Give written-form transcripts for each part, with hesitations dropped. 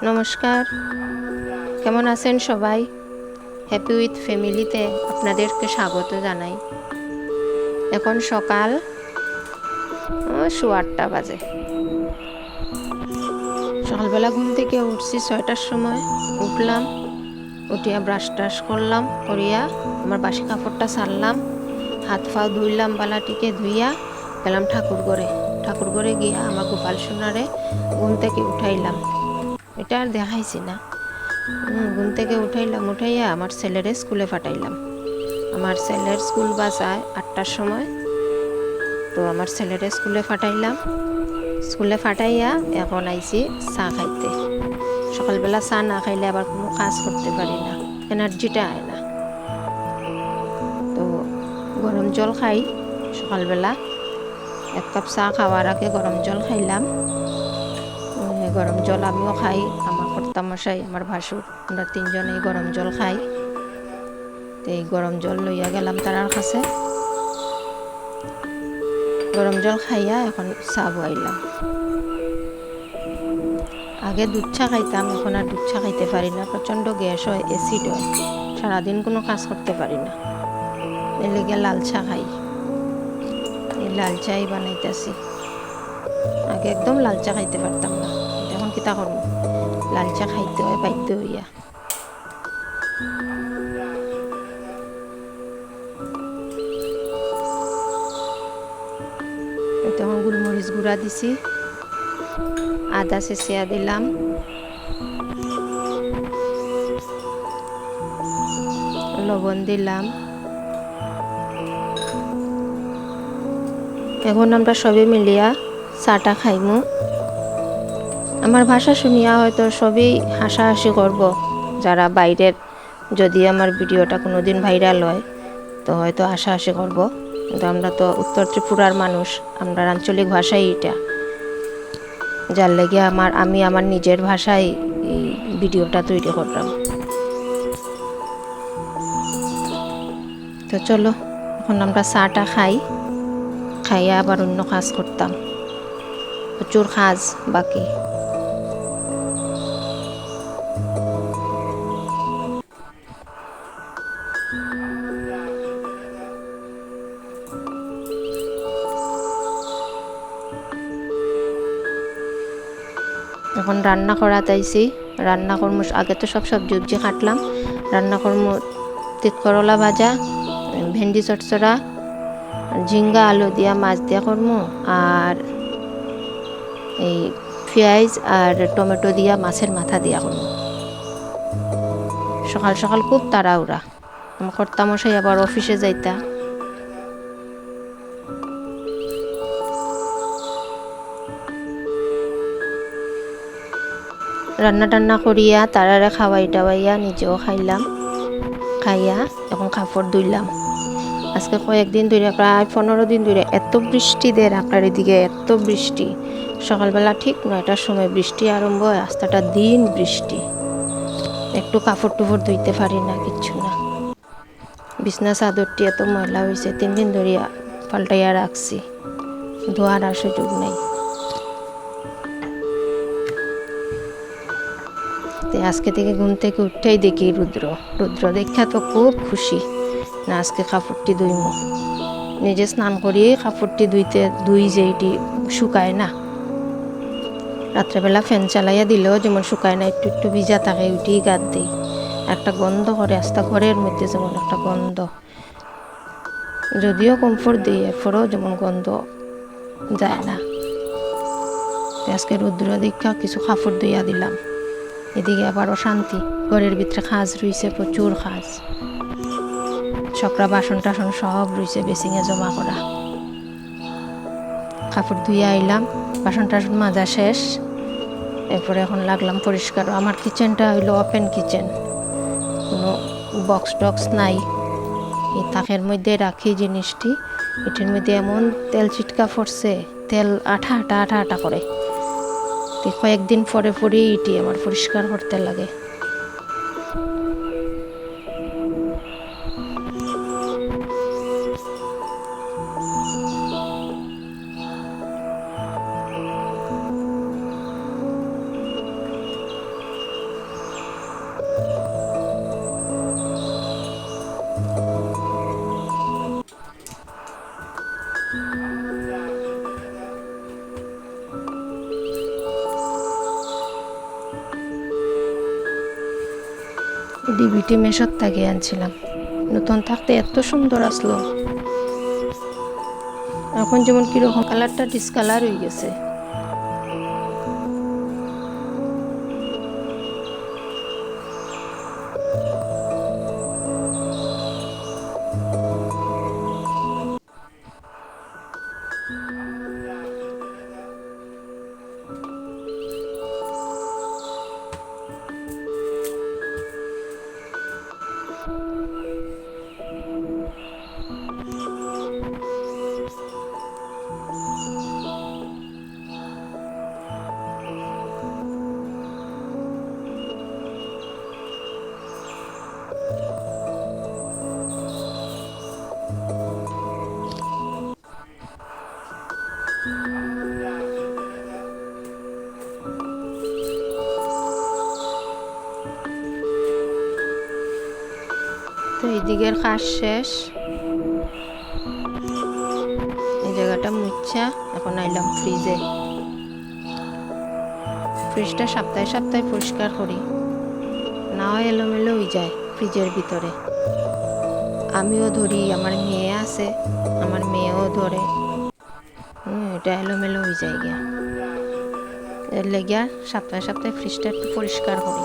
নমস্কার, কেমন আছেন সবাই? হ্যাপি উইথ ফ্যামিলিতে আপনাদেরকে স্বাগত জানাই। এখন সকাল 8:15 বাজে। সকালবেলা ঘুম থেকে উঠছি 6টার সময়। উঠলাম, উঠিয়া ব্রাশ টাশ করলাম, করিয়া আমার বাসি কাপড়টা ছাড়লাম, হাত পা ধুইলাম, বালাটিকে ধুইয়া গেলাম ঠাকুর ঘরে গিয়া আমার গোপাল সোনারে ঘুম থেকে উঠাইলাম। এটা আর দেখাইছি না। ঘুম থেকে উঠাইয়া আমার ছেলেরে স্কুলে পাঠাইলাম। আমার ছেলের স্কুল বাসায় 8টার সময়, তো আমার ছেলেরে স্কুলে ফাটাইয়া এখন আইছি চা খাইতে। সকালবেলা চা না খাইলে আবার কোনো কাজ করতে পারি না, এনার্জিটা আয় না। তো গরম জল খাই সকালবেলা। 1 কাপ চা খাওয়ার আগে গরম জল খাইলাম। গরম জল আমিও খাই, আমার কর্তামশাই, আমার ভাসুর, আমরা 3জনেই গরম জল খাই। তো এই গরম জল লইয়া গেলাম তারার কাছে। গরম জল খাইয়া এখন চা বয়াইলাম। আগে দুধ চা খাইতাম, এখন আর দুধ চা খাইতে পারি না, প্রচণ্ড গ্যাস হয়, অ্যাসিড হয়, সারাদিন কোনো কাজ করতে পারি না। এর লেগে লাল চা খাই। এই লাল চাই বানাইতেছি। আগে একদম লাল চা খাইতে পারতাম না, এখন কিতা করব, লাল চা খাইতে হয় বাধ্য হইয়া। তখন গোলমরিচ গুঁড়া দিছি, আদা চেঁচিয়া দিলাম, লবণ দিলাম। এখন আমরা সবে মিলিয়া চাটা খাইমু। আমার ভাষা শুনিয়া হয়তো সবই হাসাহাসি করব, যারা বাইরের, যদি আমার ভিডিওটা কোনোদিন ভাইরাল হয় তো হয়তো হাসাহাসি করব, কিন্তু আমরা তো উত্তর ত্রিপুরার মানুষ, আমরা আঞ্চলিক ভাষাই এটা, যার লেগে আমি আমার নিজের ভাষায় এই ভিডিওটা তৈরি করলাম। তো চলো এখন আমরা চাটা খাইয়া আবার অন্য কাজ করতাম, প্রচুর কাজ বাকি। এখন রান্না করা তাইছি, রান্না করম। আগে তো সব সবজি কাটলাম, রান্না করম তিত করলা ভাজা, ভেন্ডি চটচড়া, ঝিঙ্গা আলু দিয়া মাছ দিয়া করম, আর এই পেঁয়াজ আর টমেটো দিয়া মাছের মাথা দিয়া করম। সকাল সকাল খুব তাড়াহুড়া, আমার কর্তামশাই আবার অফিসে যাইতা। রান্না টান্না করিয়া তারারে খাওয়াই টাওয়াইয়া নিজেও খাইলাম। খাইয়া এখন কাপড় ধুইলাম। আজকে কয়েকদিন ধরে, প্রায় 15 দিন ধরে এত বৃষ্টি দেয় আপনার এদিকে, এত বৃষ্টি। সকালবেলা ঠিক 9টার সময় বৃষ্টি আরম্ভ হয়, রাস্তাটা দিন বৃষ্টি। একটু কাপড় টুপড় ধুইতে পারি না, কিচ্ছু না। বিছনা চাদরটি এত ময়লা হয়েছে, 3 দিন ধরিয়া পাল্টাইয়া রাখছি, ধোয়ার আর সুযোগ নাই। আজকে থেকে ঘুম থেকে উঠতেই দেখি রুদ্র দেখা তো খুব খুশি না, আজকে কাপড়টি ধুইমু। নিজে স্নান করিয়ে কাপড়টি ধুই যে এটি শুকায় না, রাত্রেবেলা ফ্যান চালাইয়া দিলেও যেমন শুকায় না, একটু একটু ভিজা থাকে, উঠি গাত দিই, একটা গন্ধ করে, আস্তা ঘরের মধ্যে যেমন একটা গন্ধ, যদিও কমফোর্ট দিই এরপরেও যেমন গন্ধ যায় না। আজকে রুদ্র দীক্ষা কিছু কাপড় ধুইয়া দিলাম। এদিকে আবার অশান্তি, ঘরের ভিতরে কাজ রয়েছে, প্রচুর কাজ, সকরা বাসন টাসন সব রয়েছে বেসিংয়ে জমা করা। কাপড় ধুইয়া আইলাম, বাসন টাসন মাজা শেষ, এরপরে এখন লাগলাম পরিষ্কার। আমার কিচেনটা হইলো ওপেন কিচেন, কোনো বক্স টক্স নাই, এই তাকের মধ্যে রাখি জিনিসটি। এটির মধ্যে এমন তেল ছিটকা পড়ছে, তেল আঠা আঠা আঠা আঠা করে, কয়েকদিন পরে পরেই এটি আমার পরিষ্কার করতে লাগে। ডিবিটি মেশোর থেকে আনছিলাম, নতুন থাকতে এত সুন্দর আসলো, এখন যেমন কিরকম কালারটা ডিসকালার হয়ে গেছে। তো এই দিকের কাজ শেষ, এই জায়গাটা মুচ্ছা এখন আইলাম ফ্রিজে। ফ্রিজটা সপ্তাহে সপ্তাহে পরিষ্কার করি, না হয় এলোমেলো হয়ে যায় ফ্রিজের ভিতরে। আমিও ধরি, আমার মেয়ে আছে, আমার মেয়েও ধরে, এটা এলোমেলো হয়ে যায় গিয়া। এর লেগিয়া সপ্তাহে সপ্তাহে ফ্রিজটা একটু পরিষ্কার করি।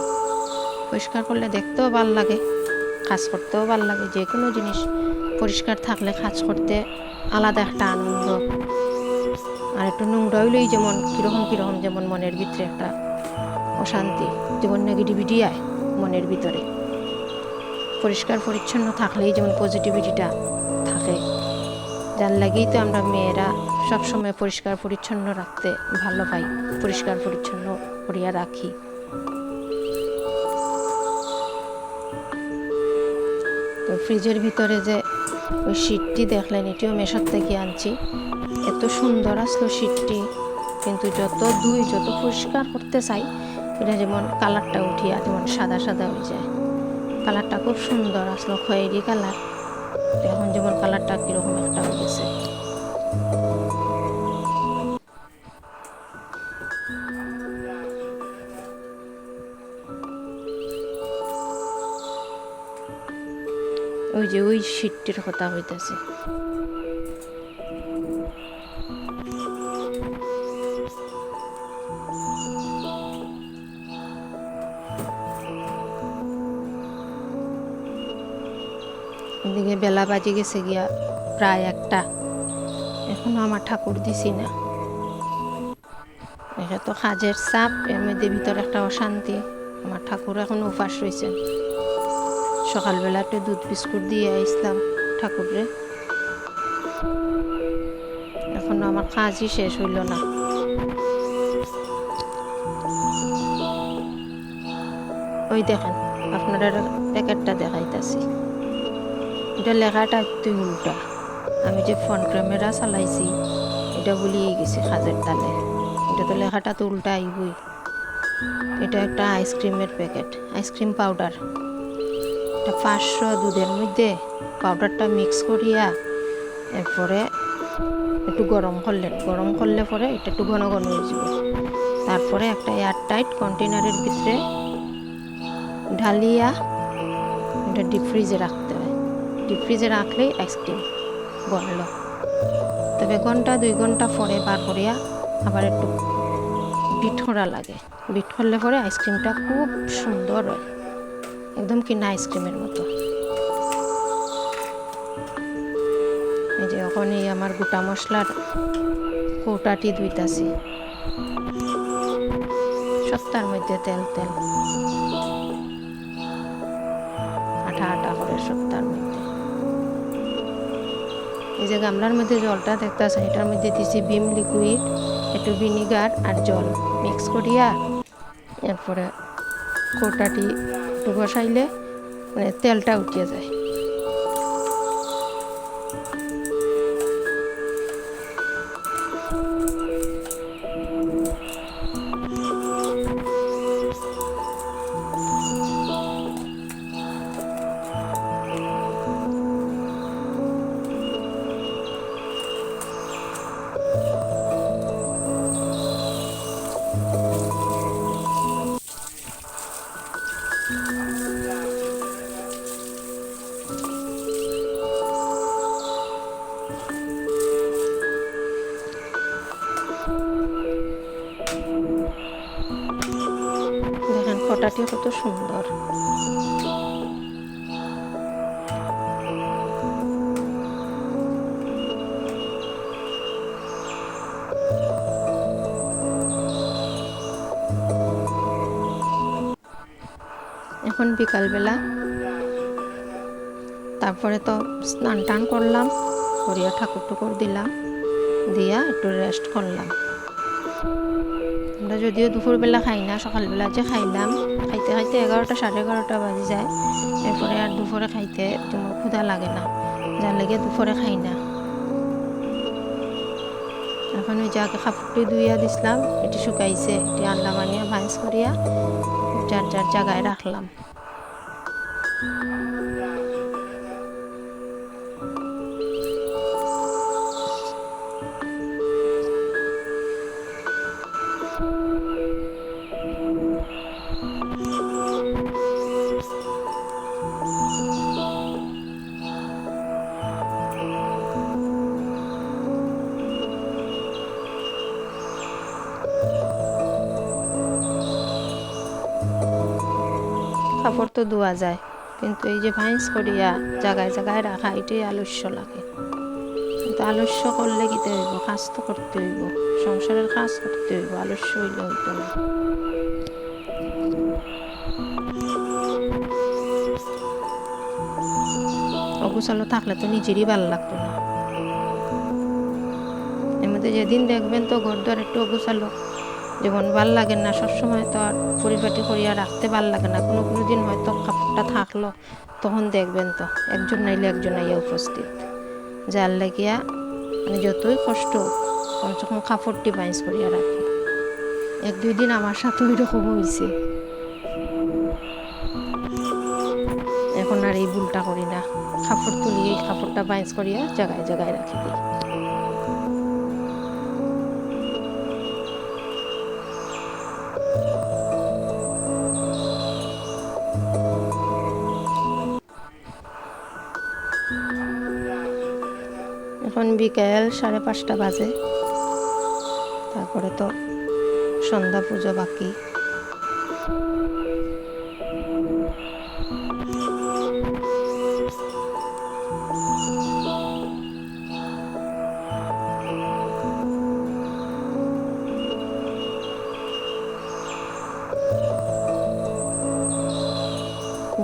পরিষ্কার করলে দেখতেও ভাল লাগে, কাজ করতেও ভাল লাগে। যে কোনো জিনিস পরিষ্কার থাকলে কাজ করতে আলাদা একটা আনন্দ। আর একটু নোংরা হইলেই যেমন কীরকম যেমন মনের ভিতরে একটা অশান্তি, যেমন নেগেটিভিটি আয় মনের ভিতরে। পরিষ্কার পরিচ্ছন্ন থাকলেই যেমন পজিটিভিটিটা থাকে। যার লাগেই তো আমরা মেয়েরা সবসময় পরিষ্কার পরিচ্ছন্ন রাখতে ভালো পাই, পরিষ্কার পরিচ্ছন্ন করিয়া রাখি। তো ফ্রিজের ভিতরে যে ওই শীটটি দেখলেন, এটিও মেশোর থেকে আনছি। এত সুন্দর আসলো শীটটি, কিন্তু যত যত পরিষ্কার করতে চাই, এটা যেমন কালারটা উঠিয়া যেমন সাদা সাদা হয়ে যায়। কালারটা খুব সুন্দর আসলো, খয়েরি কালার। এখন যেমন কালারটা কীরকম একটা হয়ে গেছে। ওই যে ওই শীটটির কথা হইতেছে। এদিকে বেলা বাজে গেছে গিয়া প্রায় 1টা, এখনো আমার ঠাকুর দিছি না। এটা তো কাজের চাপ, এর মধ্যে ভিতরে একটা অশান্তি। আমার ঠাকুর এখন উপাস রয়েছেন। সকালবেলা একটু দুধ বিস্কুট দিয়ে আসলাম ঠাকুরে, এখনো আমার কাজই শেষ হইল না। ওই দেখেন, আপনারা প্যাকেটটা দেখাইতেছি, এটা লেখাটা একটু উল্টা। আমি যে ফোন ক্যামেরা চালাইছি, এটা ভুলিয়ে গেছি কাজের তালে। এটা তো লেখাটা তো উল্টা আইবই। এটা একটা আইসক্রিমের প্যাকেট, আইসক্রিম পাউডার। এটা 500 দুধের মধ্যে পাউডারটা মিক্স করিয়া এরপরে একটু গরম করলে পরে এটা একটু ঘন ঘন হয়ে যাবে। তারপরে একটা এয়ারটাইট কন্টেনারের ভিতরে ঢালিয়া এটা ডিপ ফ্রিজে রাখতে হয়। ডিপ ফ্রিজে রাখলেই আইসক্রিম বনল। তবে 1-2 ঘন্টা পরে বার করিয়া আবার একটু বিট করা লাগে। বিট করলে পরে আইসক্রিমটা খুব সুন্দর হয়, একদম কিনা আইসক্রিমের মতো। এই যে এখন এই আমার গোটা মশলার কৌটাটি ধুইতাছি, সবটার মধ্যে তেল আঠা করে সবটার মধ্যে। এই যে গামলার মধ্যে জলটা দেখতেছেন, এটার মধ্যে দিছি ভিম লিকুইড, একটু ভিনিগার আর জল মিক্স করিয়া এরপরে কৌটাটি একটু বসাইলে মানে তেলটা উঠিয়ে যায়। ফোঁটাটি কত সুন্দর। এখন বিকালবেলা, তারপরে তো স্নান টান করলাম, করিয়া ঠাকুর টুকুর দিলাম, দিয়া একটু রেস্ট করলাম। আমরা যদিও দুপুরবেলা খাই না, সকালবেলা যে খাইলাম, খাইতে খাইতে 11টা সাড়ে 11টা বাজে যায়। এরপরে আর দুপুরে খাইতে তোমার ক্ষুধা লাগে না, যার লেগে দুপুরে খাই না। এখন ওই যে আগে কাপড়টি ধুইয়া দিছিলাম, এটি শুকাইছে, এটি আনলাম, আনিয়া ভাঁজ করিয়া যার যার জায়গায় রাখলাম। কাপড় তো ধোয়া যায়, কিন্তু এই যে ভাঁজ করিয়া জায়গায় জায়গায় রাখা, এটাই আলস্য লাগে। কিন্তু আলস্য করলে কিতে হইব, কাজ তো করতে হইব, সংসারের কাজ করতে হইব, আলস্য হইলে হইতো না। অগুছালো থাকলে তো নিজেরই ভালো লাগতো না। এর মধ্যে যেদিন দেখবেন তো ঘর দ্বার একটু অগুছালো, যেমন ভাল লাগে না, সবসময় তো আর পরিপাটি করিয়া রাখতে ভাল লাগে না। কোনো কোনো দিন হয়তো কাপড়টা থাকলো, তখন দেখবেন তো একজন নাইলে একজন আইয়া উপস্থিত, যার লাগিয়া মানে যতই কষ্ট কমসে কম কাপড়টি বাইজ করিয়া রাখি। 1-2 দিন আমার সাথে ওই রকম হয়েছে। এখন আর এই ভুলটা করি না, কাপড় তুলিয়ে কাপড়টা বাইজ করিয়া জায়গায় জায়গায় রাখি দিই। এখন বিকেল 5:30 বাজে, তারপরে তো সন্ধ্যা পুজো বাকি।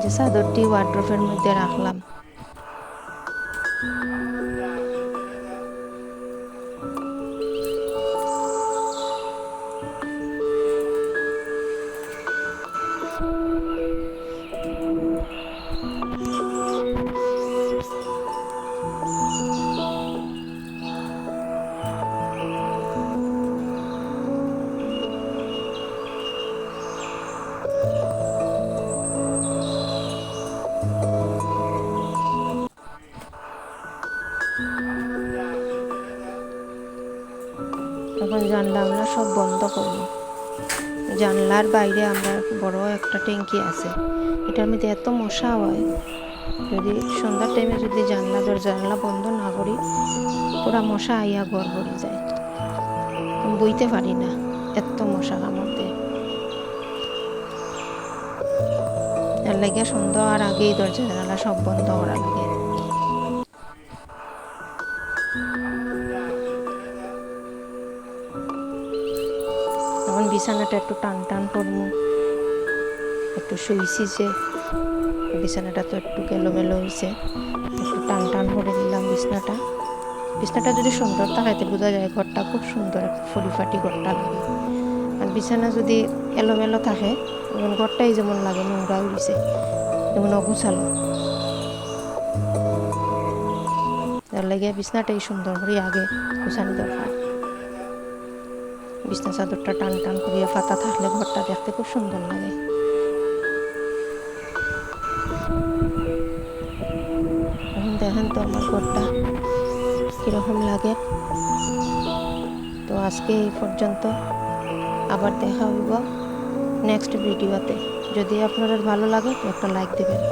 যে চাদরটি ওয়ার্ড্রোবের মধ্যে রাখলাম। এখন জানলা সব বন্ধ করব। জানলার বাইরে আমরা বড় একটা ট্যাঙ্কি আছে, এটার মধ্যে এত মশা হয়, যদি সন্ধ্যার টাইমে যদি জানলা বন্ধ না করি, পুরা মশা আইয়া ঘর ভরে যায়, বইতে পারি না, এত মশা কামড় দেয়। এর লাগে সন্ধ্যা আর আগেই দরজা জানালা সব বন্ধ করা লাগে। এখন বিছানাটা একটু টান টান করবো, একটু শুইছি যে বিছানাটা তো একটু এলোমেলো হয়েছে, একটু টান টান করে দিলাম বিছানাটা যদি সুন্দর থাকাইতে বোঝা যায় ঘরটা খুব সুন্দর, পরিপাটি ঘরটা লাগে। আর বিছানা যদি এলোমেলো থাকে, যেমন ঘরটাই যেমন লাগে নোংরা হয়েছে, যেমন অগুছালো, তার লাগে বিছানাটাই সুন্দর করে আগে গুছানো দরকার। বিছনা চাদরটা টান টান করিয়া পাতা থাকলে ঘরটা দেখতে খুব সুন্দর লাগে। এখন দেখেন তো আমার ঘরটা কীরকম লাগে। তো আজকে এই পর্যন্ত, আবার দেখা হইব নেক্সট ভিডিওতে। যদি আপনাদের ভালো লাগে তো একটা লাইক দেবেন।